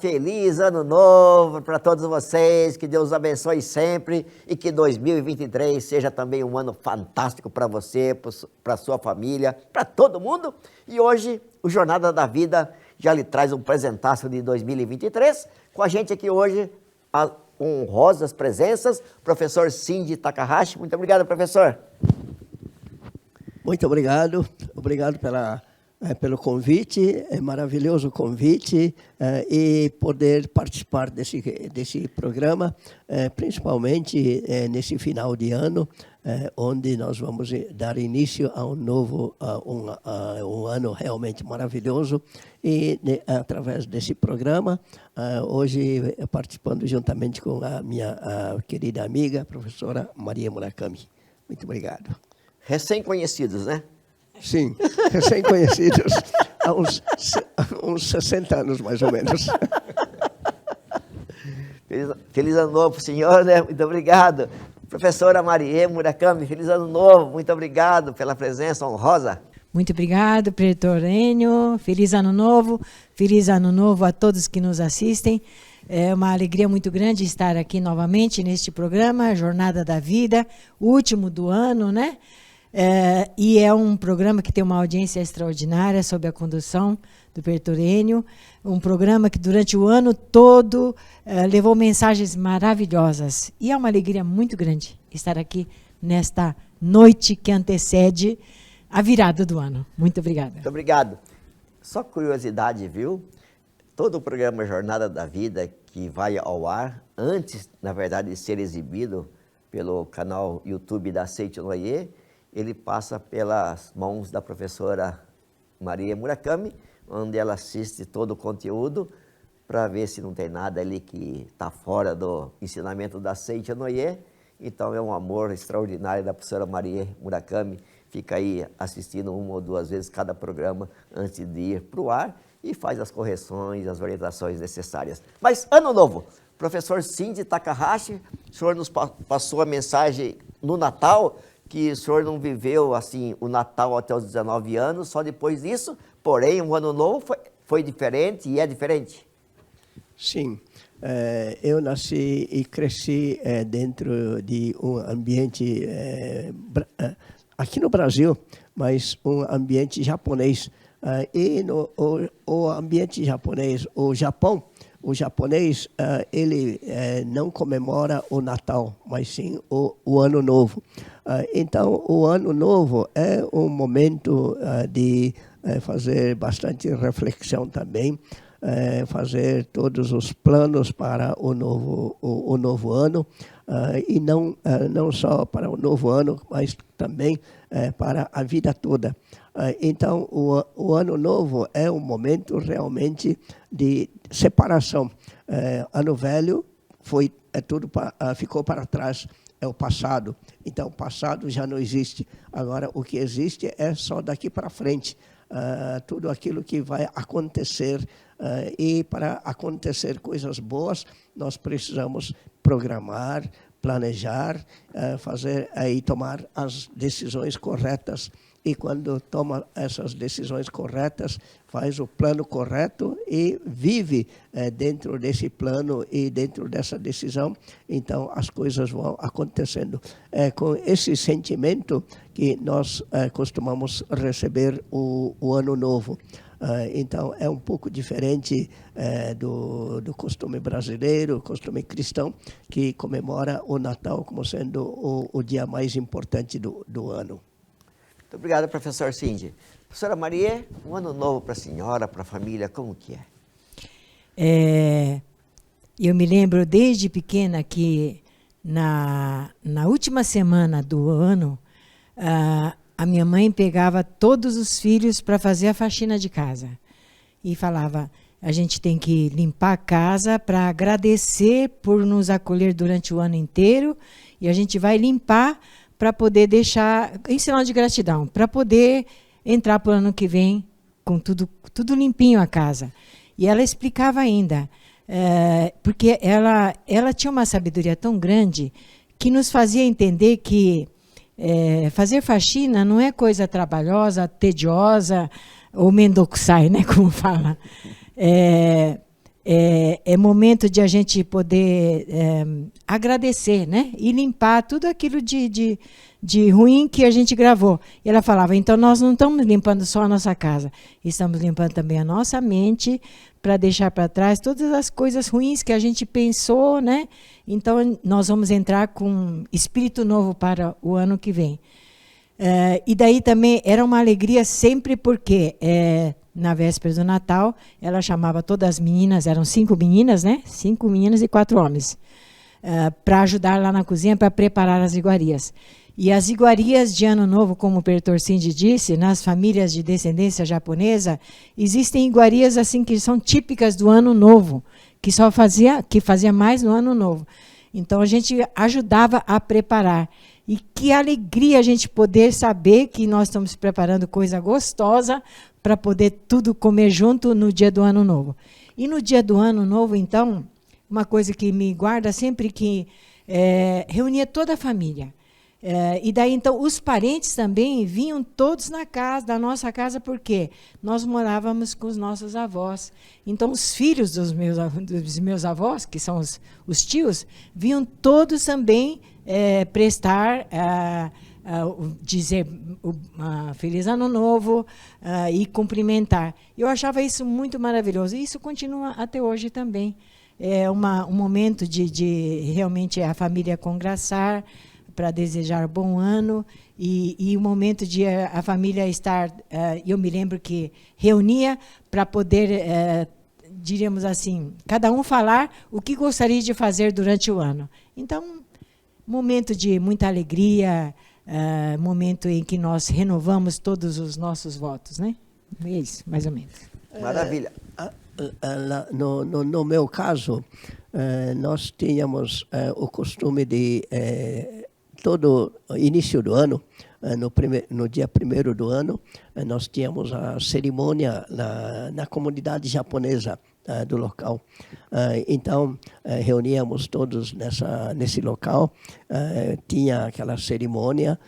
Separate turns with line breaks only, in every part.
feliz ano novo para todos vocês, que Deus abençoe sempre e que 2023 seja também um ano fantástico para você, para sua família, para todo mundo. E hoje o Jornada da Vida já lhe traz um presentaço de 2023. Com a gente aqui hoje, as honrosas presenças, professor Shinji Takahashi. Muito obrigado, professor.
Muito obrigado pelo convite, maravilhoso convite, e poder participar desse programa, principalmente nesse final de ano, onde nós vamos dar início a um ano realmente maravilhoso. E através desse programa, hoje participando juntamente com a minha querida amiga, professora Maria Murakami. Muito obrigado.
Recém-conhecidos, né?
Sim, recém-conhecidos há uns 60 anos, mais ou menos.
Feliz ano novo, senhor, né? Muito obrigado. Professora Maria Murakami, feliz ano novo. Muito obrigado pela presença honrosa.
Muito obrigado, Pretor Enio. Feliz ano novo a todos que nos assistem. É uma alegria muito grande estar aqui novamente neste programa, Jornada da Vida, o último do ano, né? E é um programa que tem uma audiência extraordinária sob a condução do Pretor Enio, um programa que durante o ano todo levou mensagens maravilhosas. E é uma alegria muito grande estar aqui nesta noite que antecede a virada do ano. Muito obrigada.
Muito obrigado. Só curiosidade, viu? Todo o programa Jornada da Vida que vai ao ar, antes, na verdade, de ser exibido pelo canal YouTube da Seite Noyer, ele passa pelas mãos da professora Maria Murakami, onde ela assiste todo o conteúdo para ver se não tem nada ali que está fora do ensinamento da Seite Noyer. Então é um amor extraordinário da professora Maria Murakami, fica aí assistindo uma ou duas vezes cada programa antes de ir para o ar e faz as correções, as orientações necessárias. Mas ano novo, professor Shinji Takahashi, o senhor nos passou a mensagem no Natal, que o senhor não viveu assim o Natal até os 19 anos, só depois disso, porém o ano novo foi diferente e é diferente.
Sim, eu nasci e cresci dentro de um ambiente, aqui no Brasil, mas um ambiente japonês. E o ambiente japonês, o japonês, ele não comemora o Natal, mas sim o Ano Novo. Então, o Ano Novo é um momento de fazer bastante reflexão também, fazer todos os planos para o novo ano, e não só para o novo ano, mas também para a vida toda. Então, o Ano Novo é um momento realmente de separação. Ano Velho ficou para trás, é o passado. Então, o passado já não existe. Agora, o que existe é só daqui para frente. Tudo aquilo que vai acontecer. E para acontecer coisas boas, nós precisamos programar, planejar, fazer e tomar as decisões corretas. E quando toma essas decisões corretas, faz o plano correto e vive dentro desse plano e dentro dessa decisão, então as coisas vão acontecendo. É com esse sentimento que nós costumamos receber o Ano Novo. Então, é um pouco diferente do costume brasileiro, costume cristão, que comemora o Natal como sendo o dia mais importante do ano.
Muito obrigado, professor Shinji. Professora Maria, um ano novo para a senhora, para a família, como que é?
Eu me lembro desde pequena que na última semana do ano, a minha mãe pegava todos os filhos para fazer a faxina de casa. E falava, a gente tem que limpar a casa para agradecer por nos acolher durante o ano inteiro, e a gente vai limpar para poder deixar, em sinal de gratidão, para poder entrar para o ano que vem com tudo limpinho a casa. E ela explicava ainda, porque ela tinha uma sabedoria tão grande que nos fazia entender que fazer faxina não é coisa trabalhosa, tediosa ou mendokusai, né, como fala. é momento de a gente poder agradecer, né? E limpar tudo aquilo de ruim que a gente gravou. E ela falava, então nós não estamos limpando só a nossa casa, estamos limpando também a nossa mente para deixar para trás todas as coisas ruins que a gente pensou, né? Então nós vamos entrar com espírito novo para o ano que vem. E daí também era uma alegria sempre porque na véspera do Natal ela chamava todas as meninas, eram 5 meninas, né? 5 meninas e 4 homens, para ajudar lá na cozinha para preparar as iguarias. E as iguarias de Ano Novo, como o Pertor Cindy disse, nas famílias de descendência japonesa, existem iguarias assim que são típicas do Ano Novo, que fazia mais no Ano Novo. Então a gente ajudava a preparar. E que alegria a gente poder saber que nós estamos preparando coisa gostosa para poder tudo comer junto no dia do Ano Novo. E no dia do Ano Novo, então, uma coisa que me guarda sempre que reunia toda a família. E daí, então, os parentes também vinham todos da nossa casa, porque nós morávamos com os nossos avós. Então, os filhos dos meus avós, que são os tios, vinham todos também prestar, dizer Feliz Ano Novo e cumprimentar. Eu achava isso muito maravilhoso. E isso continua até hoje também. É um momento de realmente a família congraçar, para desejar bom ano, e o momento de a família estar, eu me lembro que reunia para poder, diríamos assim, cada um falar o que gostaria de fazer durante o ano. Então, momento de muita alegria, momento em que nós renovamos todos os nossos votos, né? É isso, mais ou menos.
Maravilha.
No meu caso, nós tínhamos o costume de todo início do ano, no dia 1º do ano, nós tínhamos a cerimônia na comunidade japonesa do local. Então, reuníamos todos nesse local, tinha aquela cerimônia,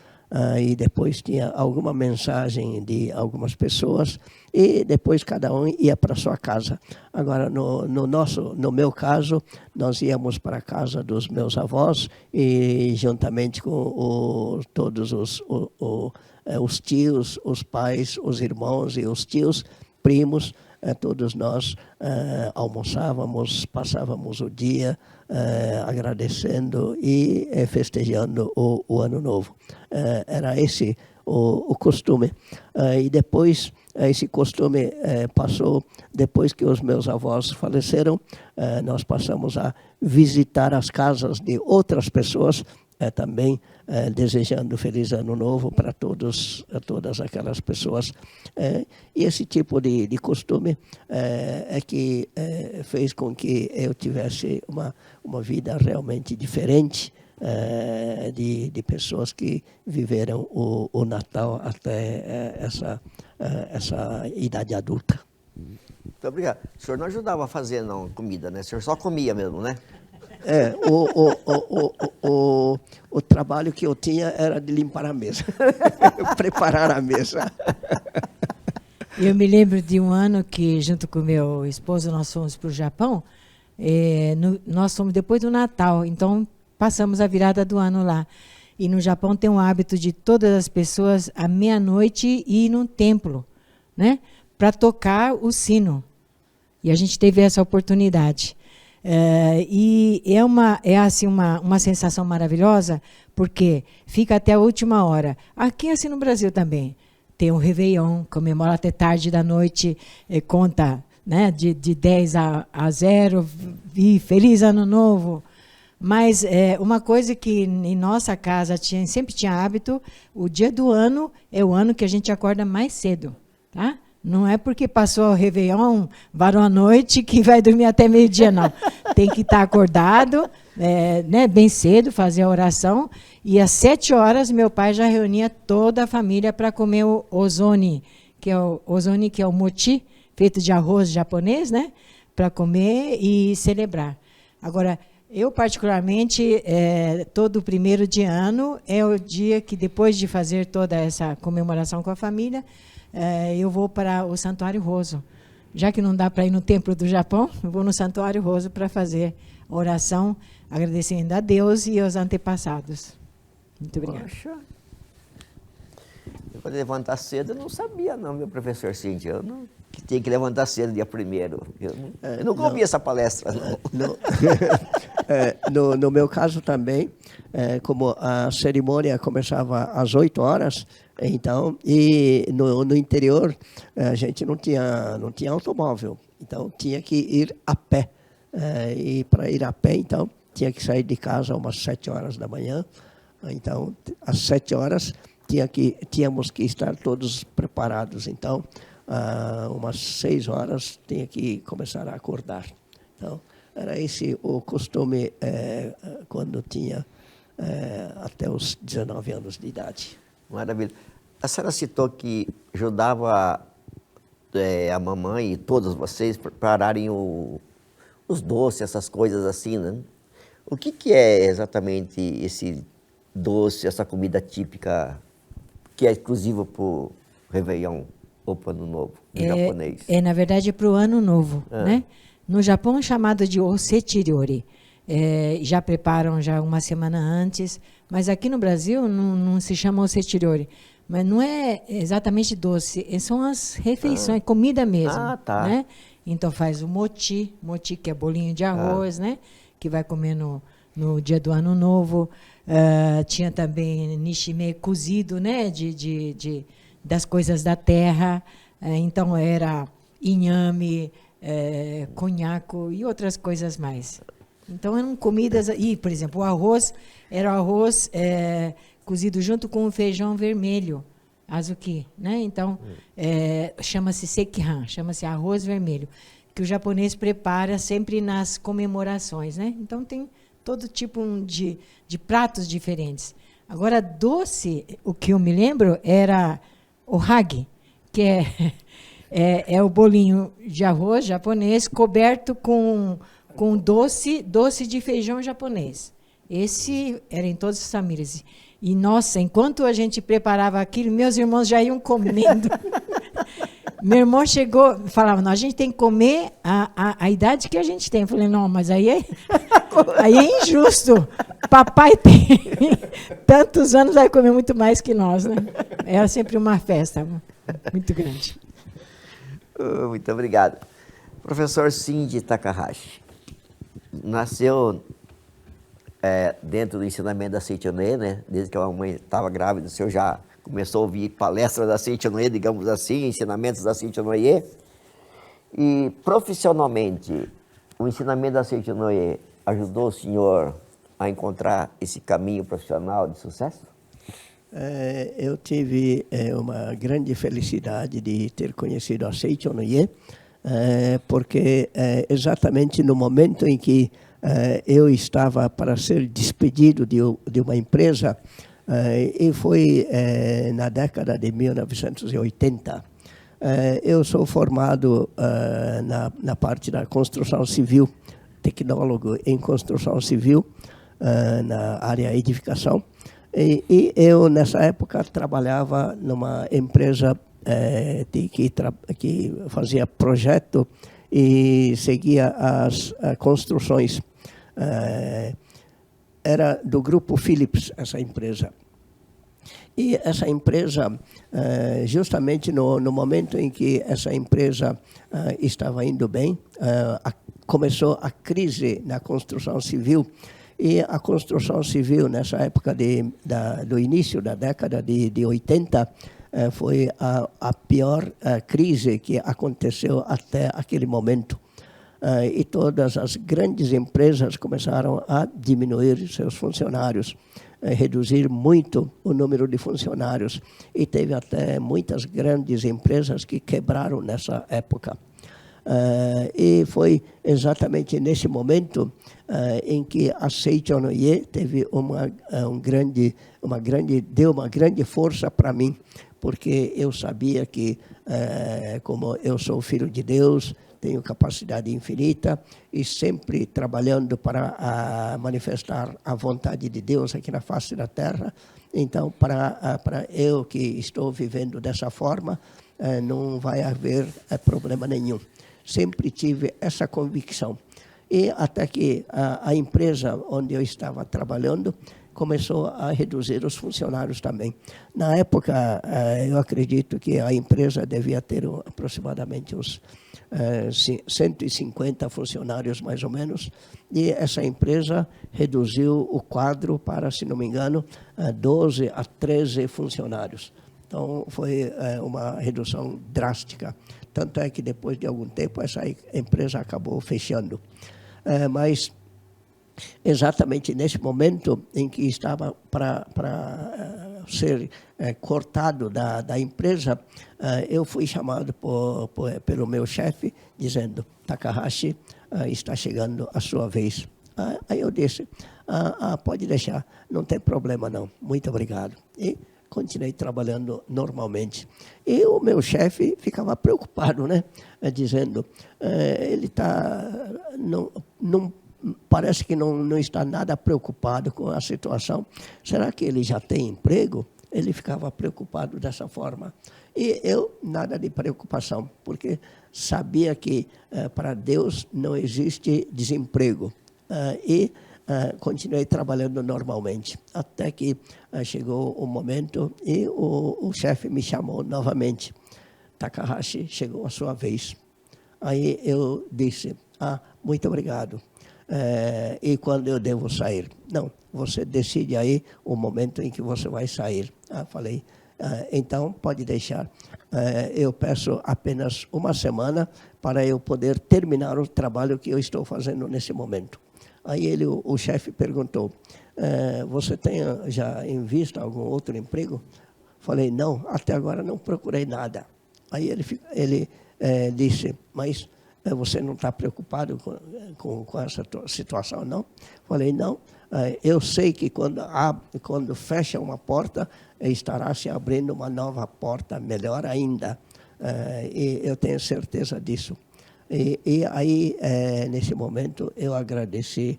e depois tinha alguma mensagem de algumas pessoas, e depois cada um ia para sua casa. Agora, no meu caso, nós íamos para a casa dos meus avós, e juntamente com todos os tios, os pais, os irmãos e os tios, primos, todos nós almoçávamos, passávamos o dia agradecendo e festejando o Ano Novo. Era esse o costume. E depois, esse costume passou, depois que os meus avós faleceram, nós passamos a visitar as casas de outras pessoas, também desejando Feliz Ano Novo para todas aquelas pessoas. E esse tipo de costume que fez com que eu tivesse uma vida realmente diferente de pessoas que viveram o Natal até essa idade adulta.
Muito obrigado. O senhor não ajudava a fazer não, comida, né? O senhor só comia mesmo, né?
O trabalho que eu tinha era de limpar a mesa, preparar a mesa.
Eu me lembro de um ano que, junto com meu esposo, nós fomos para o Japão. Nós fomos depois do Natal, então passamos a virada do ano lá. E no Japão tem um hábito de todas as pessoas, à meia-noite, ir num templo, né, para tocar o sino. E a gente teve essa oportunidade. E é assim, uma sensação maravilhosa, porque fica até a última hora. Aqui, assim no Brasil também, tem o Réveillon, comemora até tarde da noite, conta, né, de 10 a 0, e Feliz Ano Novo. Mas uma coisa que em nossa casa sempre tinha hábito, o dia do ano é o ano que a gente acorda mais cedo, tá? Não é porque passou o Réveillon, varou a noite, que vai dormir até meio-dia, não. Tem que estar acordado, né, bem cedo, fazer a oração. E às 7 horas, meu pai já reunia toda a família para comer o ozoni, que é o mochi, feito de arroz japonês, né, para comer e celebrar. Agora, eu, particularmente, todo 1º de ano é o dia que, depois de fazer toda essa comemoração com a família, eu vou para o Santuário Roso, já que não dá para ir no templo do Japão, eu vou no Santuário Rosa para fazer oração, agradecendo a Deus e aos antepassados. Muito obrigada.
Poxa. Eu, quando levantar cedo, eu não sabia, não, meu professor Cíntia. Eu não, que tinha que levantar cedo dia 1º. Eu nunca ouvi essa palestra, não.
No meu caso também, como a cerimônia começava às 8 horas, então, e no interior a gente não tinha automóvel, então tinha que ir a pé. E para ir a pé, então, tinha que sair de casa umas 7 horas da manhã. Então, às 7 horas, tínhamos que estar todos preparados. Então, umas 6 horas, tinha que começar a acordar. Então, era esse o costume quando tinha até os 19 anos de idade.
Maravilha. A senhora citou que ajudava a mamãe e todos vocês prepararem os doces, essas coisas assim, né? O que é exatamente esse doce, essa comida típica que é exclusiva para o Réveillon ou para o Ano Novo, em japonês?
Na verdade, para o Ano Novo, né? No Japão é chamado de osetirori. Já preparam já uma semana antes, mas aqui no Brasil não se chama osetirori. Mas não é exatamente doce, são as refeições, comida mesmo.
Ah, tá.
Né? Então faz o mochi que é bolinho de arroz, né? Que vai comer no dia do Ano Novo. Tinha também nishime cozido, né? Das coisas da terra. Então era inhame, conhaque e outras coisas mais. Então eram comidas. E, por exemplo, o arroz era o arroz cozido junto com o feijão vermelho, azuki, né? Então chama-se sekihan, chama-se arroz vermelho, que o japonês prepara sempre nas comemorações, né? Então tem todo tipo de pratos diferentes. Agora, doce, o que eu me lembro era o hagi, que é o bolinho de arroz japonês coberto com doce de feijão japonês. Esse era em todas as famílias. E, nossa, enquanto a gente preparava aquilo, meus irmãos já iam comendo. Meu irmão chegou, falava, não, a gente tem que comer a idade que a gente tem. Eu falei, não, mas aí é injusto. Papai tem tantos anos, vai comer muito mais que nós, né? Era sempre uma festa muito grande.
Muito obrigado. Professor Shinji Takahashi, nasceu dentro do ensinamento da Seichonoye, né? Desde que a mamãe estava grávida, o senhor já começou a ouvir palestras da Seichonoye, digamos assim, ensinamentos da Seichonoye. E profissionalmente, o ensinamento da Seichonoye ajudou o senhor a encontrar esse caminho profissional de sucesso?
Eu tive uma grande felicidade de ter conhecido a Seichonoye, porque exatamente no momento em que eu estava para ser despedido de uma empresa, e foi na década de 1980. Eu sou formado na parte da construção civil, tecnólogo em construção civil, na área edificação. E eu, nessa época, trabalhava numa empresa que fazia projeto e seguia as construções. Era do grupo Philips, essa empresa. E essa empresa, justamente no momento em que essa empresa estava indo bem, começou a crise na construção civil. E a construção civil, nessa época do início da década de 80, foi a pior crise que aconteceu até aquele momento. E todas as grandes empresas começaram a diminuir seus funcionários, reduzir muito o número de funcionários. E teve até muitas grandes empresas que quebraram nessa época. E foi exatamente nesse momento em que a Seichonoye teve deu uma grande força para mim, porque eu sabia que, como eu sou filho de Deus, tenho capacidade infinita e sempre trabalhando para manifestar a vontade de Deus aqui na face da terra. Então, para eu que estou vivendo dessa forma, não vai haver problema nenhum. sempre tive essa convicção. E até que a empresa onde eu estava trabalhando começou a reduzir os funcionários também. Na época, eu acredito que a empresa devia ter aproximadamente uns 150 funcionários, mais ou menos, e essa empresa reduziu o quadro para, se não me engano, 12 a 13 funcionários. Então, foi uma redução drástica. Tanto é que, depois de algum tempo, essa empresa acabou fechando. Mas, exatamente nesse momento em que estava para ser cortado da empresa, eu fui chamado pelo meu chefe, dizendo: Takahashi, está chegando a sua vez. Aí eu disse: pode deixar, não tem problema não, muito obrigado. E continuei trabalhando normalmente. E o meu chefe ficava preocupado, né? Dizendo: ele parece que não está nada preocupado com a situação. Será que ele já tem emprego? Ele ficava preocupado dessa forma. E eu, nada de preocupação, porque sabia que para Deus não existe desemprego. Continuei trabalhando normalmente, até que chegou o momento e o chefe me chamou novamente. Takahashi, chegou a sua vez. Aí eu disse: muito obrigado. E quando eu devo sair? Não, você decide aí o momento em que você vai sair. Falei: então pode deixar. Eu peço apenas uma semana para eu poder terminar o trabalho que eu estou fazendo nesse momento. Aí o chefe perguntou: você tem já em vista algum outro emprego? Falei: não, até agora não procurei nada. Aí ele disse: mas você não está preocupado com essa situação, não? Falei: não, eu sei que quando fecha uma porta, estará se abrindo uma nova porta, melhor ainda. E eu tenho certeza disso. E aí, nesse momento, eu agradeci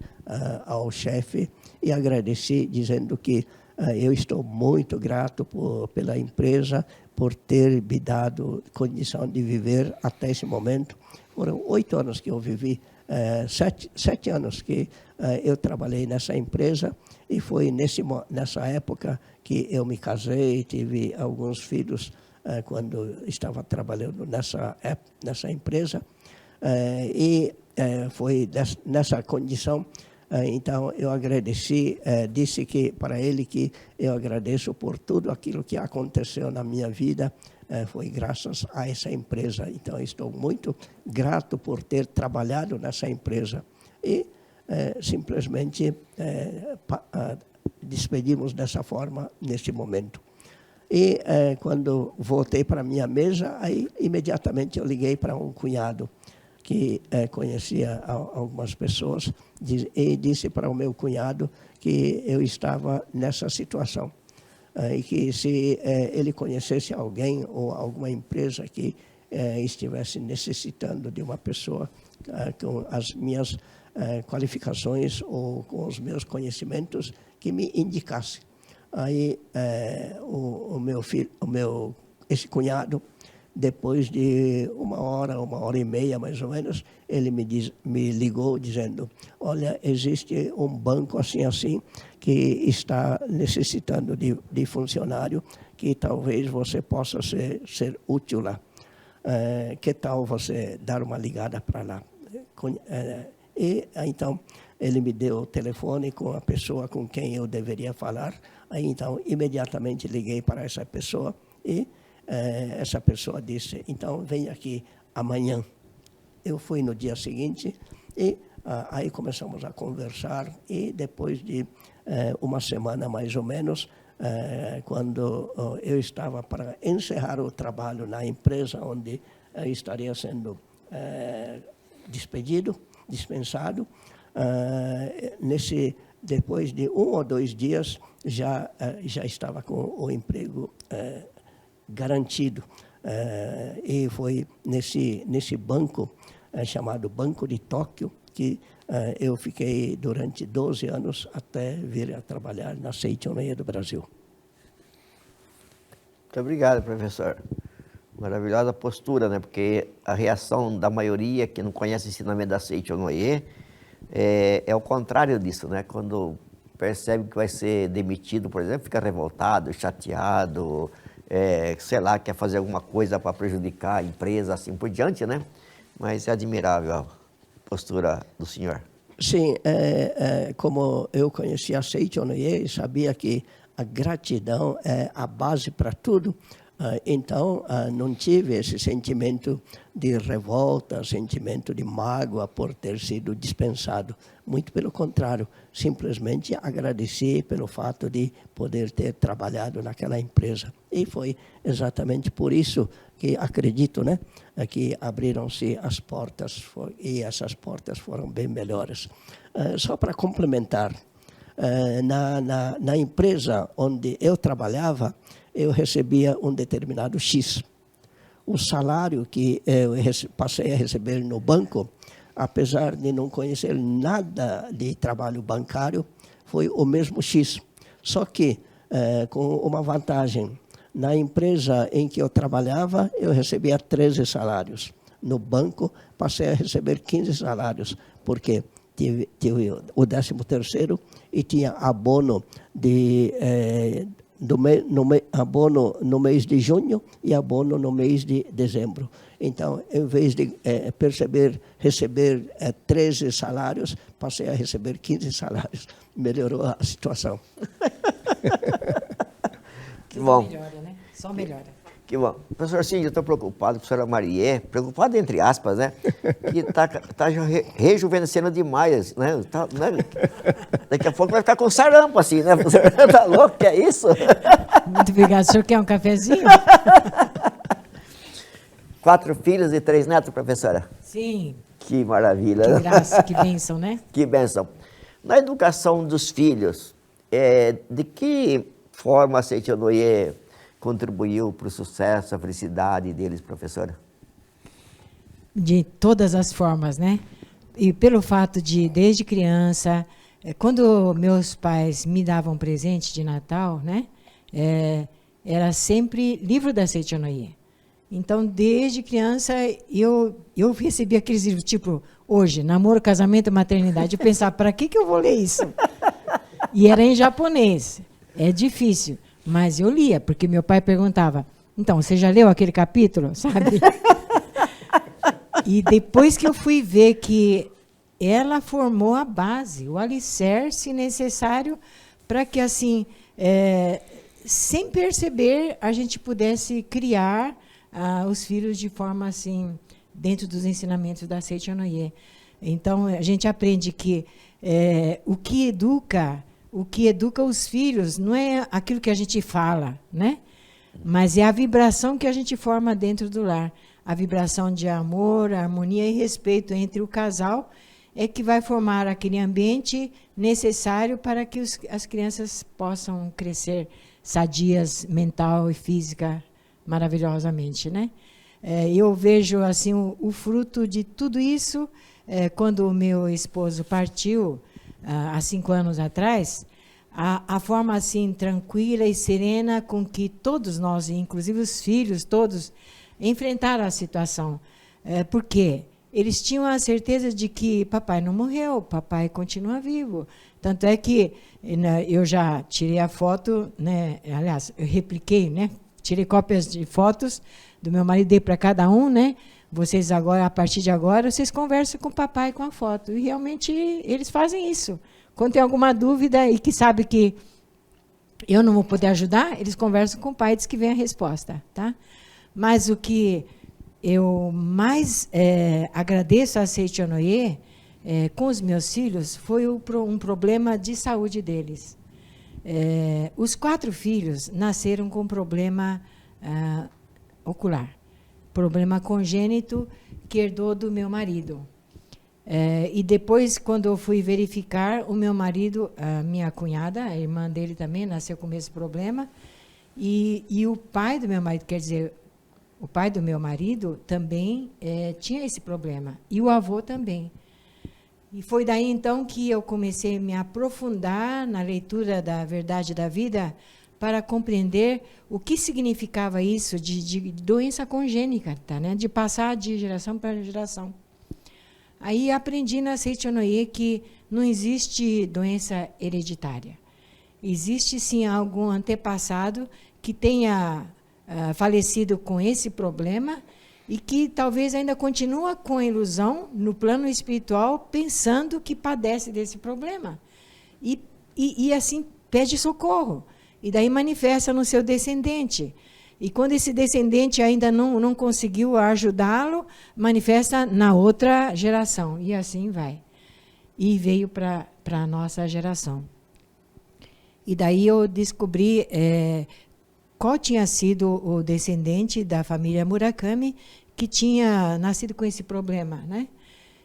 ao chefe e agradeci dizendo que eu estou muito grato pela empresa por ter me dado condição de viver até esse momento. Foram 8 anos que eu vivi, 7 anos que eu trabalhei nessa empresa, e foi nessa época que eu me casei, tive alguns filhos quando estava trabalhando nessa empresa. Foi nessa condição. Então, eu agradeci, disse para ele que eu agradeço por tudo aquilo que aconteceu na minha vida, foi graças a essa empresa. Então, estou muito grato por ter trabalhado nessa empresa. E simplesmente despedimos dessa forma neste momento. E quando voltei para a minha mesa, aí imediatamente eu liguei para um cunhado que conhecia algumas pessoas, e disse para o meu cunhado que eu estava nessa situação. E que se ele conhecesse alguém ou alguma empresa que estivesse necessitando de uma pessoa com as minhas qualificações ou com os meus conhecimentos, que me indicasse. Aí esse cunhado, depois de uma hora e meia, mais ou menos, ele me ligou dizendo: olha, existe um banco assim, que está necessitando de funcionário, que talvez você possa ser útil lá. Que tal você dar uma ligada para lá? E então, ele me deu o telefone com a pessoa com quem eu deveria falar. Aí, então, imediatamente liguei para essa pessoa e essa pessoa disse: então, vem aqui amanhã. Eu fui no dia seguinte e aí começamos a conversar, e depois de uma semana mais ou menos, quando eu estava para encerrar o trabalho na empresa onde estaria sendo dispensado, depois de 1 ou 2 dias já estava com o emprego garantido. E foi nesse banco chamado Banco de Tóquio que eu fiquei durante 12 anos até vir a trabalhar na Seitoneia do Brasil.
Muito obrigado, professor. Maravilhosa postura, né? Porque a reação da maioria que não conhece o ensinamento da Seiichi Onoye é o contrário disso, né? Quando percebe que vai ser demitido, por exemplo, fica revoltado, chateado, sei lá, quer fazer alguma coisa para prejudicar a empresa, assim por diante, né? Mas é admirável a postura do senhor.
Sim, como eu conhecia a Seiichi Onoye, sabia que a gratidão é a base para tudo. Então, não tive esse sentimento de revolta, sentimento de mágoa por ter sido dispensado. Muito pelo contrário, simplesmente agradeci pelo fato de poder ter trabalhado naquela empresa. E foi exatamente por isso que acredito, né, que abriram-se as portas e essas portas foram bem melhores. Só para complementar, na empresa onde eu trabalhava, eu recebia um determinado X. O salário que eu passei a receber no banco, apesar de não conhecer nada de trabalho bancário, foi o mesmo X. Só que com uma vantagem. Na empresa em que eu trabalhava, eu recebia 13 salários. No banco, passei a receber 15 salários, porque tive o 13º e tinha abono abono no mês de junho e abono no mês de dezembro. Então, em vez de receber 13 salários, passei a receber 15 salários. Melhorou a situação.
Que bom.
Melhora, né? Só melhora.
Que bom. Professor Cíndio, eu estou preocupado, professora Marie, preocupado entre aspas, né? Que está rejuvenescendo demais, né? Daqui a pouco vai ficar com sarampo assim, né? Está louco, que é isso?
Muito obrigada. O senhor quer um cafezinho?
4 filhos e 3 netos, professora?
Sim.
Que maravilha.
Que graça, que bênção, né?
Que bênção. Na educação dos filhos, de que forma a Seiichi Onoye contribuiu para o sucesso, a felicidade deles, professora?
De todas as formas, né? E pelo fato de, desde criança, quando meus pais me davam presente de Natal, né? Era sempre livro da Seiichi Onoye. Então, desde criança, eu recebia aqueles livros, tipo, hoje, namoro, casamento, maternidade. Eu pensava, para que eu vou ler isso? E era em japonês. É difícil. Mas eu lia, porque meu pai perguntava, então, você já leu aquele capítulo? Sabe? E depois que eu fui ver que ela formou a base, o alicerce necessário para que, assim, sem perceber, a gente pudesse criar os filhos de forma, assim, dentro dos ensinamentos da Seiichi Onoye. Então, a gente aprende que o que educa os filhos não é aquilo que a gente fala, né? Mas é a vibração que a gente forma dentro do lar. A vibração de amor, harmonia e respeito entre o casal é que vai formar aquele ambiente necessário para que as crianças possam crescer sadias mental e física maravilhosamente, né? Eu vejo assim o fruto de tudo isso quando o meu esposo partiu há 5 anos atrás, a forma assim tranquila e serena com que todos nós, inclusive os filhos todos, enfrentaram a situação. Por quê? Eles tinham a certeza de que papai não morreu, papai continua vivo. Tanto é que eu já tirei a foto, né? Aliás, eu repliquei, né? Tirei cópias de fotos do meu marido, dei para cada um, né? Vocês agora, a partir de agora, vocês conversam com o papai com a foto. E realmente eles fazem isso. Quando tem alguma dúvida e que sabe que eu não vou poder ajudar, eles conversam com o pai e diz que vem a resposta, tá? Mas o que eu mais agradeço a Seiichi Onoye com os meus filhos foi um problema de saúde deles. Os 4 filhos nasceram com problema ocular, problema congênito que herdou do meu marido. E depois, quando eu fui verificar, o meu marido, a minha cunhada, a irmã dele também, nasceu com o mesmo problema, e o pai do meu marido, quer dizer, o pai do meu marido também tinha esse problema, e o avô também. E foi daí, então, que eu comecei a me aprofundar na leitura da Verdade da Vida, para compreender o que significava isso de doença congênita, né? De passar de geração para geração. Aí aprendi na Seichonoye que não existe doença hereditária. Existe, sim, algum antepassado que tenha falecido com esse problema e que talvez ainda continua com a ilusão no plano espiritual, pensando que padece desse problema. E assim, pede socorro. E daí manifesta no seu descendente. E quando esse descendente ainda não conseguiu ajudá-lo, manifesta na outra geração. E assim vai. E veio para a nossa geração. E daí eu descobri qual tinha sido o descendente da família Murakami que tinha nascido com esse problema, né?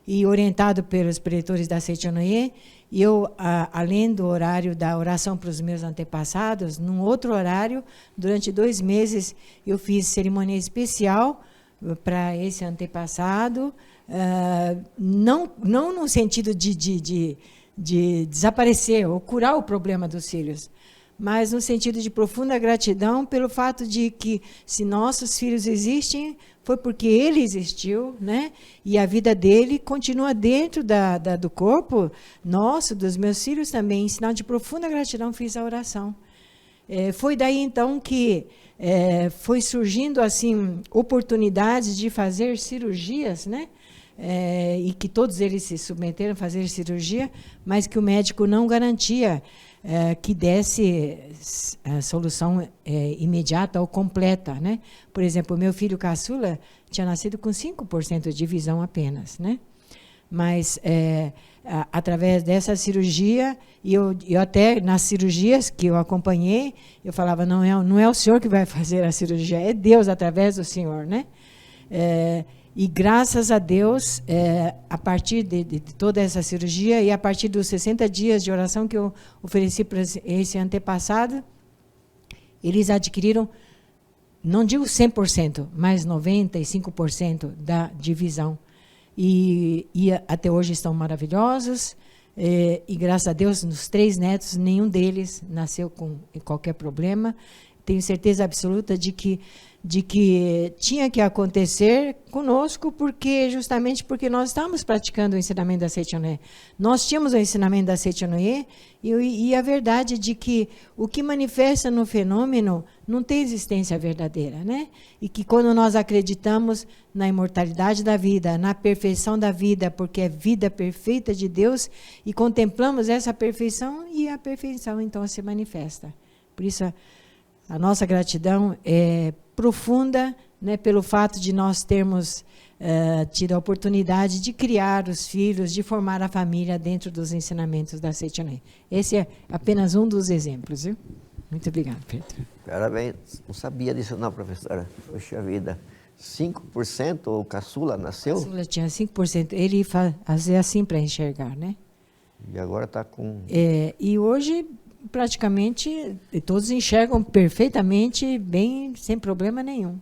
E orientado pelos preletores da Seichonoye, e eu, além do horário da oração para os meus antepassados, num outro horário, durante 2 meses, eu fiz cerimônia especial para esse antepassado, não no sentido de desaparecer ou curar o problema dos filhos, mas no sentido de profunda gratidão pelo fato de que, se nossos filhos existem, foi porque ele existiu, né? E a vida dele continua dentro do corpo nosso, dos meus filhos também. Em sinal de profunda gratidão, fiz a oração. Foi daí, então, que foi surgindo assim oportunidades de fazer cirurgias, né? E que todos eles se submeteram a fazer cirurgia, mas que o médico não garantia que desse a solução imediata ou completa, né? Por exemplo, o meu filho caçula tinha nascido com 5% de visão apenas, né? Mas através dessa cirurgia, e eu até nas cirurgias que eu acompanhei, eu falava, não é o senhor que vai fazer a cirurgia, é Deus através do senhor, né? E graças a Deus, a partir de toda essa cirurgia e a partir dos 60 dias de oração que eu ofereci para esse antepassado, eles adquiriram, não digo 100%, mas 95% da divisão. E até hoje estão maravilhosos, e graças a Deus, nos 3 netos, nenhum deles nasceu com qualquer problema. Tenho certeza absoluta de que tinha que acontecer conosco, justamente porque nós estávamos praticando o ensinamento da Seichonoye. Nós tínhamos o ensinamento da Seichonoye e a verdade de que o que manifesta no fenômeno não tem existência verdadeira, né? E que quando nós acreditamos na imortalidade da vida, na perfeição da vida, porque é vida perfeita de Deus, e contemplamos essa perfeição, e a perfeição então se manifesta. Por isso a nossa gratidão é profunda, né, pelo fato de nós termos tido a oportunidade de criar os filhos, de formar a família dentro dos ensinamentos da Seichonoye. Esse é apenas um dos exemplos, viu? Muito obrigada, Pedro.
Parabéns. Não sabia disso não, professora. Poxa vida. 5% o caçula nasceu? O
caçula tinha 5%. Ele fazia assim para enxergar, né?
E agora está com...
E hoje, praticamente, todos enxergam perfeitamente bem, sem problema nenhum.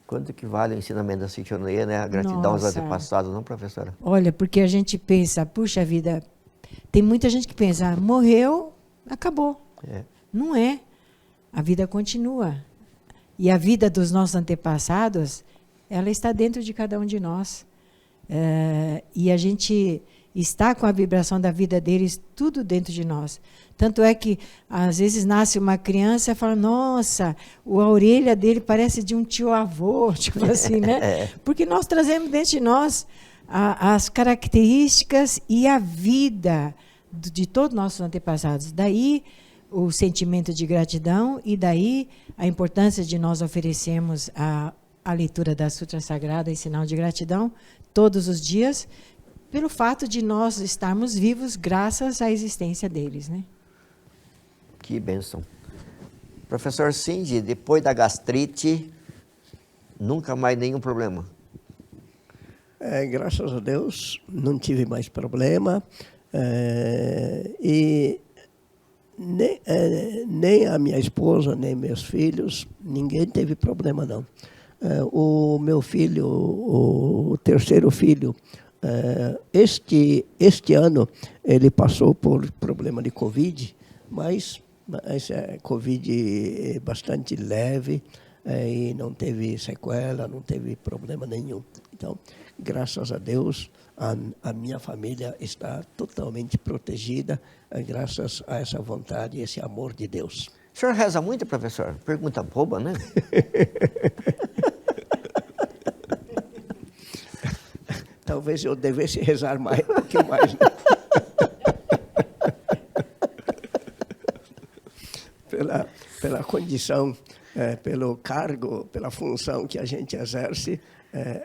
Quanto que vale o ensinamento da Seichonoye, né? A gratidão aos antepassados, não, professora?
Olha, porque a gente pensa, puxa vida, tem muita gente que pensa, morreu, acabou. Não é. A vida continua. E a vida dos nossos antepassados, ela está dentro de cada um de nós. E a gente está com a vibração da vida deles tudo dentro de nós. Tanto é que, às vezes, nasce uma criança e fala, nossa, a orelha dele parece de um tio-avô, tipo assim, né? Porque nós trazemos dentro de nós as características e a vida de todos os nossos antepassados. Daí o sentimento de gratidão e daí a importância de nós oferecermos a leitura da Sutra Sagrada em sinal de gratidão todos os dias, pelo fato de nós estarmos vivos graças à existência deles, né?
Que bênção. Professor Cindy, depois da gastrite, nunca mais nenhum problema?
Graças a Deus, não tive mais problema. E nem a minha esposa, nem meus filhos, ninguém teve problema, não. O meu filho, o terceiro filho, este ano, ele passou por problema de Covid, mas Mas Covid bastante leve e não teve sequela, não teve problema nenhum. Então, graças a Deus, a minha família está totalmente protegida, graças a essa vontade e esse amor de Deus.
O senhor reza muito, professor? Pergunta boba, né?
Talvez eu devesse rezar mais, um pouquinho mais. Né? Pela condição, pelo cargo, pela função que a gente exerce,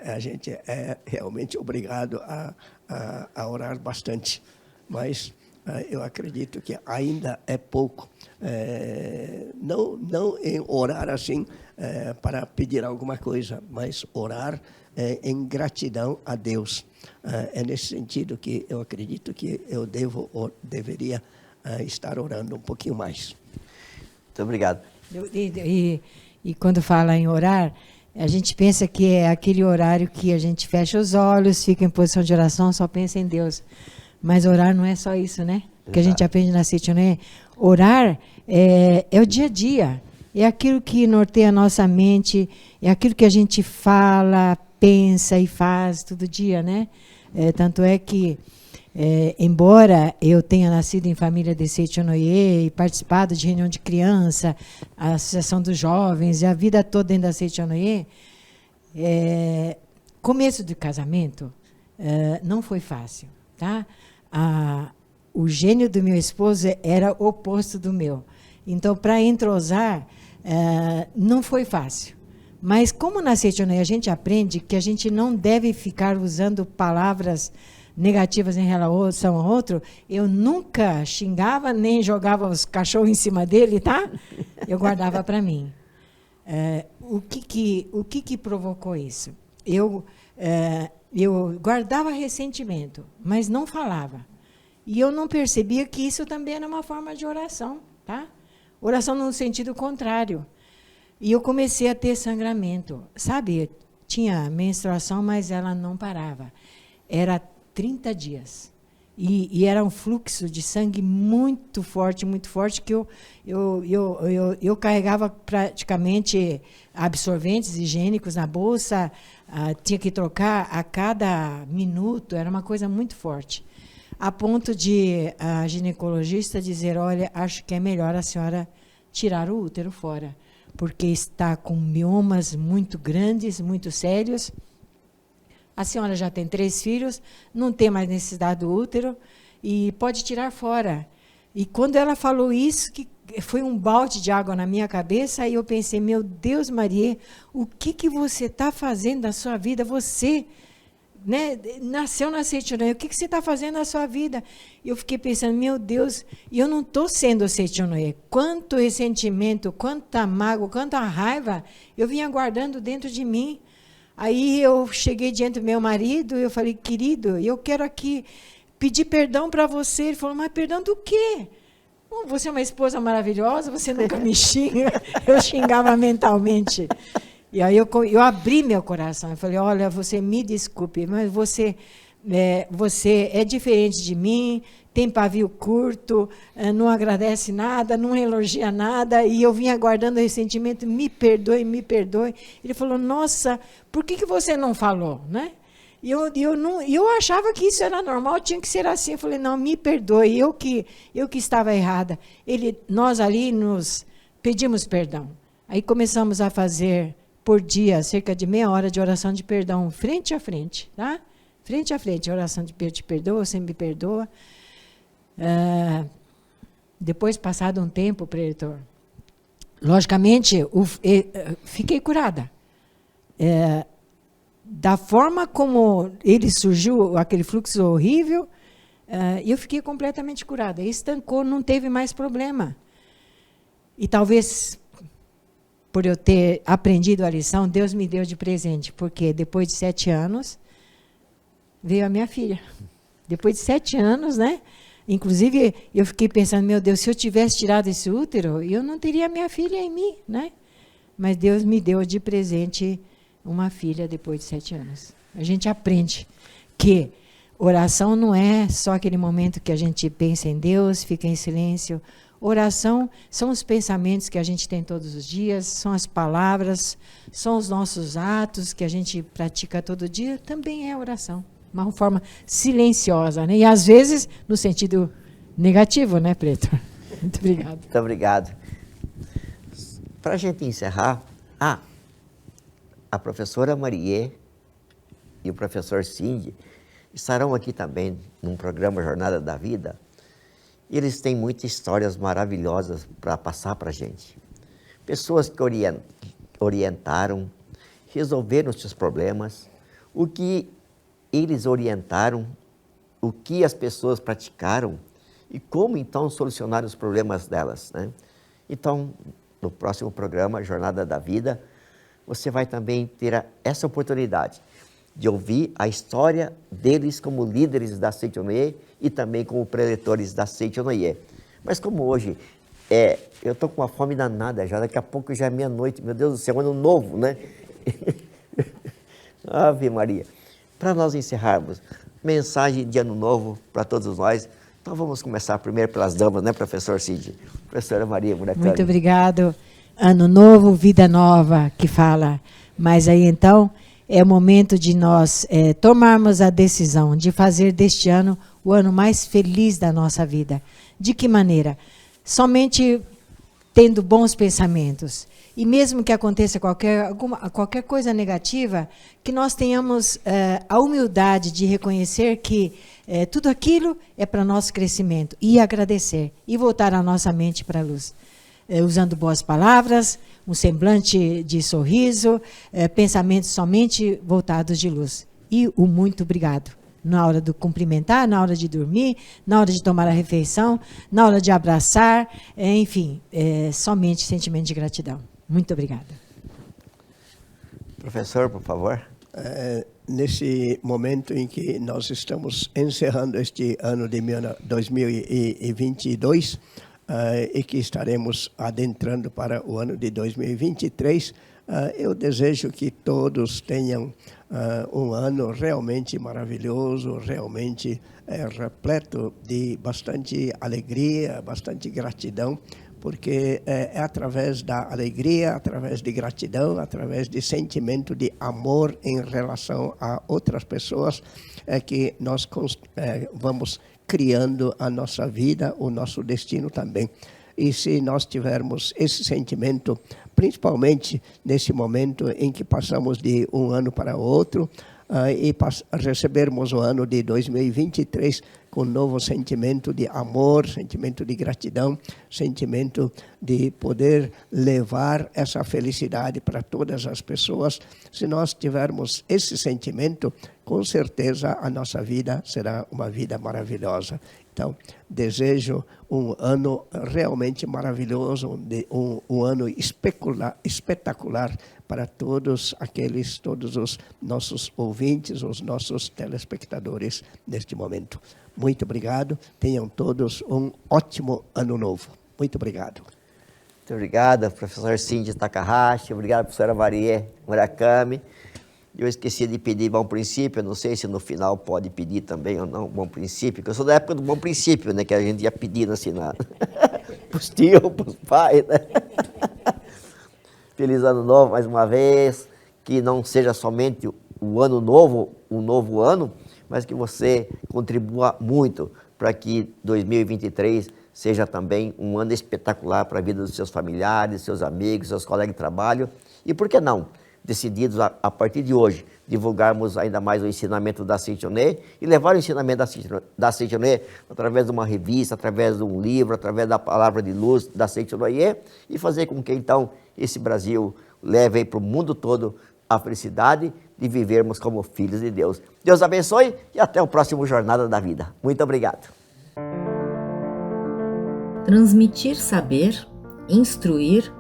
a gente é realmente obrigado a orar bastante. Mas eu acredito que ainda é pouco. Não em orar assim para pedir alguma coisa, mas orar em gratidão a Deus. É nesse sentido que eu acredito que eu deveria estar orando um pouquinho mais.
Muito obrigado.
E quando fala em orar, a gente pensa que é aquele horário que a gente fecha os olhos, fica em posição de oração, só pensa em Deus. Mas orar não é só isso, né? Que a gente aprende na Seitianoye. Orar é o dia a dia. É aquilo que norteia a nossa mente, é aquilo que a gente fala, pensa e faz todo dia, né? Tanto é que, embora eu tenha nascido em família de Seitianoye e participado de reunião de criança, a Associação dos Jovens e a vida toda dentro da Seitianoye, começo do casamento não foi fácil, tá? O gênio do meu esposo era o oposto do meu. Então, para entrosar, não foi fácil. Mas, como na Seitianoye a gente aprende que a gente não deve ficar usando palavras negativas em relação ao outro, eu nunca xingava, nem jogava os cachorros em cima dele, tá? Eu guardava para mim. O que provocou isso? Eu guardava ressentimento, mas não falava. E eu não percebia que isso também era uma forma de oração, tá? Oração no sentido contrário. E eu comecei a ter sangramento. Sabe, tinha menstruação, mas ela não parava. Era 30 dias. E era um fluxo de sangue muito forte, que eu carregava praticamente absorventes higiênicos na bolsa, tinha que trocar a cada minuto, era uma coisa muito forte. A ponto de a ginecologista dizer, olha, acho que é melhor a senhora tirar o útero fora, porque está com miomas muito grandes, muito sérios. A senhora já tem 3 filhos, não tem mais necessidade do útero e pode tirar fora. E quando ela falou isso, que foi um balde de água na minha cabeça, aí eu pensei, meu Deus, Maria, o que você está fazendo da sua vida? Você, né, nasceu na Seitianoye, o que você está fazendo na sua vida? E eu fiquei pensando, meu Deus, eu não estou sendo Seitianoye. Quanto ressentimento, quanta mágoa, quanta raiva eu vinha guardando dentro de mim. Aí eu cheguei diante do meu marido e eu falei, querido, eu quero aqui pedir perdão para você. Ele falou, mas perdão do quê? Você é uma esposa maravilhosa, você nunca me xinga. Eu xingava mentalmente. E aí eu abri meu coração. Eu falei, olha, você me desculpe, mas você é diferente de mim, tem pavio curto, não agradece nada, não elogia nada, e eu vinha guardando ressentimento, me perdoe, me perdoe. Ele falou, nossa, por que você não falou? Né? E eu achava que isso era normal, tinha que ser assim. Eu falei, não, me perdoe, eu que estava errada. Nós ali nos pedimos perdão. Aí começamos a fazer, por dia, cerca de meia hora de oração de perdão, frente a frente, tá? Frente a frente, oração de eu te perdoo, você me perdoa. Depois, passado um tempo, preletor, logicamente, fiquei curada. Da forma como ele surgiu, aquele fluxo horrível, eu fiquei completamente curada. Estancou, não teve mais problema. E talvez, por eu ter aprendido a lição, Deus me deu de presente, porque depois de 7 anos, veio a minha filha. Depois de 7 anos, né? Inclusive, eu fiquei pensando, meu Deus, se eu tivesse tirado esse útero, eu não teria minha filha em mim, né? Mas Deus me deu de presente uma filha depois de 7 anos. A gente aprende que oração não é só aquele momento que a gente pensa em Deus, fica em silêncio. oração são os pensamentos que a gente tem todos os dias, são as palavras, são os nossos atos que a gente pratica todo dia, também é oração. Uma forma silenciosa, né? E às vezes no sentido negativo, né, Preto? Muito obrigado.
Muito obrigado. Para a gente encerrar, a professora Marie e o professor Cindy estarão aqui também num programa Jornada da Vida. E eles têm muitas histórias maravilhosas para passar para a gente. Pessoas que orientaram, resolveram os seus problemas, o que eles orientaram, o que as pessoas praticaram e como então solucionar os problemas delas, né? Então, no próximo programa, Jornada da Vida, você vai também ter essa oportunidade de ouvir a história deles como líderes da Seitonoye e também como preletores da Seitonoye. Mas como hoje, eu estou com uma fome danada já, daqui a pouco já é meia-noite, meu Deus do céu, ano novo, né? Ave Maria. Para nós encerrarmos, mensagem de ano novo para todos nós. Então vamos começar primeiro pelas damas, né, professor Cid? Professora Maria Murakami.
Muito obrigado. Ano novo, vida nova, que fala. Mas aí então é o momento de nós tomarmos a decisão de fazer deste ano o ano mais feliz da nossa vida. De que maneira? Somente tendo bons pensamentos. E mesmo que aconteça qualquer coisa negativa, que nós tenhamos a humildade de reconhecer que tudo aquilo é para nosso crescimento e agradecer e voltar a nossa mente para a luz. Usando boas palavras, um semblante de sorriso, pensamentos somente voltados de luz. E o muito obrigado. Na hora de cumprimentar, na hora de dormir, na hora de tomar a refeição, na hora de abraçar, enfim, somente sentimento de gratidão. Muito obrigada.
Professor, por favor.
Nesse momento em que nós estamos encerrando este ano de 2022 e que estaremos adentrando para o ano de 2023, eu desejo que todos tenham um ano realmente maravilhoso, realmente repleto de bastante alegria, bastante gratidão, porque é através da alegria, através de gratidão, através de sentimento de amor em relação a outras pessoas, que nós vamos criando a nossa vida, o nosso destino também. E se nós tivermos esse sentimento, principalmente nesse momento em que passamos de um ano para outro, e recebermos o ano de 2023 com um novo sentimento de amor, sentimento de gratidão, sentimento de poder levar essa felicidade para todas as pessoas. Se nós tivermos esse sentimento, com certeza a nossa vida será uma vida maravilhosa. Então, desejo um ano realmente maravilhoso, um ano espetacular para todos os nossos ouvintes, os nossos telespectadores neste momento. Muito obrigado. Tenham todos um ótimo ano novo. Muito obrigado.
Muito obrigado, professor Cindy Takahashi. Obrigado, professora Marie Murakami. Eu esqueci de pedir bom princípio, não sei se no final pode pedir também ou não bom princípio, porque eu sou da época do bom princípio, né, que a gente ia pedindo assim para os tios, para os pais, né? Feliz ano novo mais uma vez, que não seja somente o ano novo, um novo ano, mas que você contribua muito para que 2023 seja também um ano espetacular para a vida dos seus familiares, seus amigos, seus colegas de trabalho, e por que não? Decididos a partir de hoje, divulgarmos ainda mais o ensinamento da Seitonoye e levar o ensinamento da Seitonoye através de uma revista, através de um livro, através da palavra de luz da Seitonoye e fazer com que então esse Brasil leve para o mundo todo a felicidade de vivermos como filhos de Deus. Deus abençoe e até o próximo Jornada da Vida. Muito obrigado.
Transmitir saber, instruir,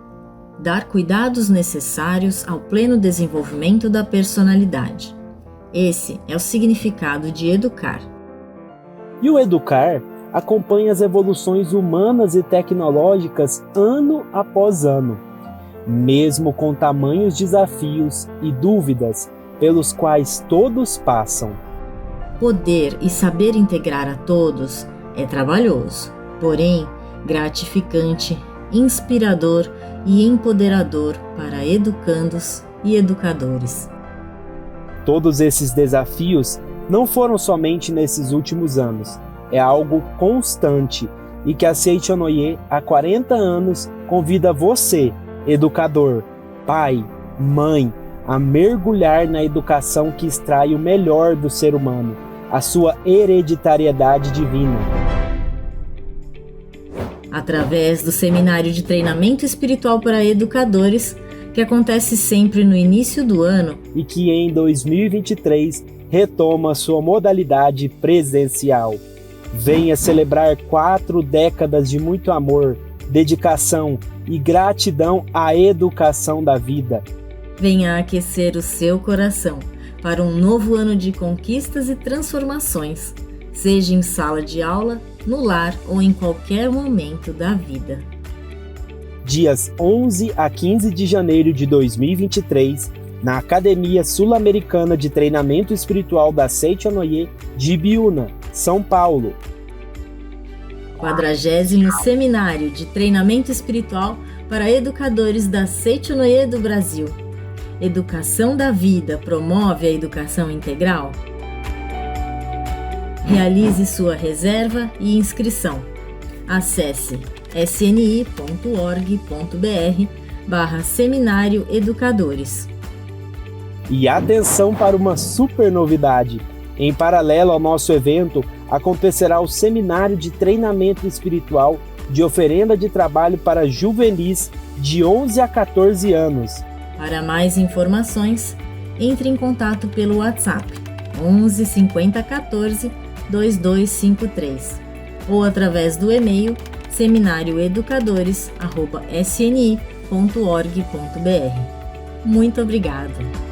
dar cuidados necessários ao pleno desenvolvimento da personalidade. Esse é o significado de educar.
E o educar acompanha as evoluções humanas e tecnológicas ano após ano, mesmo com tamanhos desafios e dúvidas pelos quais todos passam.
Poder e saber integrar a todos é trabalhoso, porém, gratificante, inspirador e empoderador para educandos e educadores.
Todos esses desafios não foram somente nesses últimos anos, é algo constante e que a Seichonoye há 40 anos convida você, educador, pai, mãe, a mergulhar na educação que extrai o melhor do ser humano, a sua hereditariedade divina.
Através do Seminário de Treinamento Espiritual para Educadores, que acontece sempre no início do ano
e que em 2023 retoma sua modalidade presencial. Venha celebrar 4 décadas de muito amor, dedicação e gratidão à educação da vida.
Venha aquecer o seu coração para um novo ano de conquistas e transformações, seja em sala de aula, no lar ou em qualquer momento da vida.
Dias 11 a 15 de janeiro de 2023, na Academia Sul-Americana de Treinamento Espiritual da Seichonoye de Ibiúna, São Paulo.
40º Seminário de Treinamento Espiritual para Educadores da Seichonoye do Brasil. Educação da Vida promove a educação integral? Realize sua reserva e inscrição. Acesse sni.org.br/Seminário Educadores.
E atenção para uma super novidade! Em paralelo ao nosso evento, acontecerá o Seminário de Treinamento Espiritual de Oferenda de Trabalho para Juvenis de 11 a 14 anos.
Para mais informações, entre em contato pelo WhatsApp 11 50 14 2253 ou através do e-mail seminarioeducadores@sni.org.br. Muito obrigado!